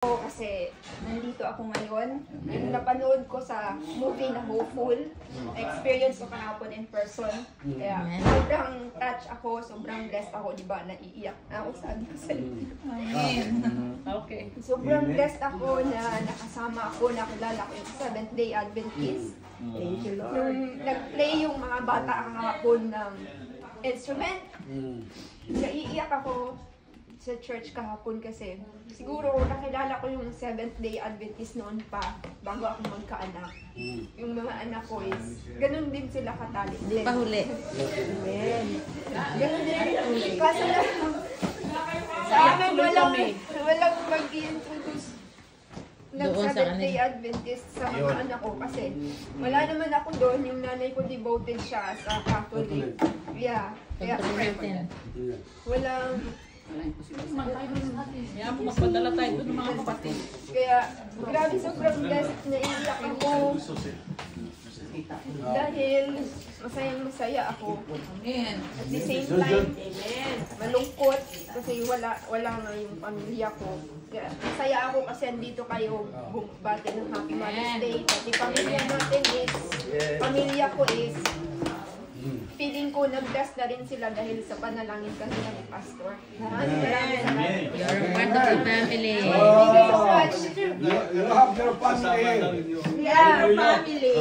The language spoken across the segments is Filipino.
Kasi nandito ako ngayon. Yung napanood ko sa movie na Hopeful, experience ko kahapon in person. Kaya sobrang touch ako, sobrang blessed ako, di ba? Naiiyak na ako sa Okay. Sobrang blessed ako na nakasama ako, nakilala ko yung Seventh-day Adventist. Thank you, Lord. Nung nag-play yung mga bata kahapon ng instrument, naiiyak ako sa church kahapon kasi siguro nakilala ko yung Seventh-day Adventist noon pa bago ako magkaanak. Yung mga anak ko is ganun din sila katalit. Hindi pa huli. Amen. Ganun din. Kaso lang, sa amin walang mag-i-introduce ng Doon sa Seventh-day Adventist sa mga anak ko kasi wala naman ako doon. Yung nanay ko devoted siya sa Catholic. Yeah. Kaya walang Magpadala tayo doon ng mga kapatid. Kaya, grabe sobrang blessed na iiyak ako. Dahil masayang-masaya ako. Amen. At the same time, malungkot kasi wala na yung pamilya ko. Kaya, masaya ako kasi andito kayo bumabati ng Happy Mother's Day. Pati pamilya natin is, pamilya ko is, feeling ko nag-bless na rin sila dahil sa panalangin kanila ni Pastor. Maraming salamat. You're part of the family. Thank you so much. You have your family. Yeah, family.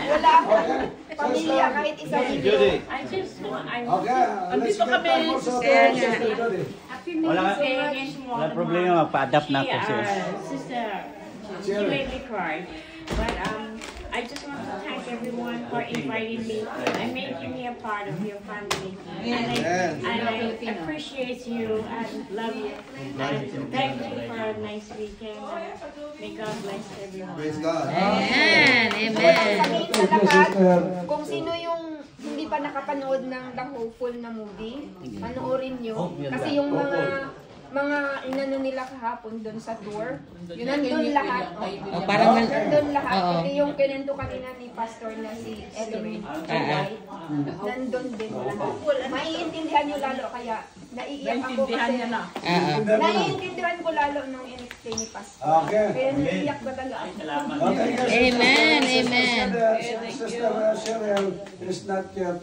Wala akong pamilya kahit isa video. I just want, Okay, let's Andito get kami, time for Kaya nga. Sister Jody. Wala problema, magpa-adapt na ako siya. Sister, she made me cry. But I just want to thank everyone for inviting me and making me a part of your family. And I appreciate you and love you. And thank you for a nice weekend. May God bless everyone. Praise God. Amen. Amen. Sabihin sa lahat, kung sino yung hindi pa nakapanood ng The Hopeful na movie, panoorin nyo. Kasi yung mga inano nila kahapon doon sa tour, yun nandun lahat. Oh, parang Nandun lahat. Oo. Pati yung kinento kanina ni Pastor na si Edwin. Nandun din lahat. Maiintindihan nyo lalo kaya naiiyak ako naintindihan kasi niya na. naiintindihan ko lalo nung in-explain ni Pastor. Okay. Kaya naiiyak ba talaga ako? Okay, Amen, amen. Sister Cheryl is not yet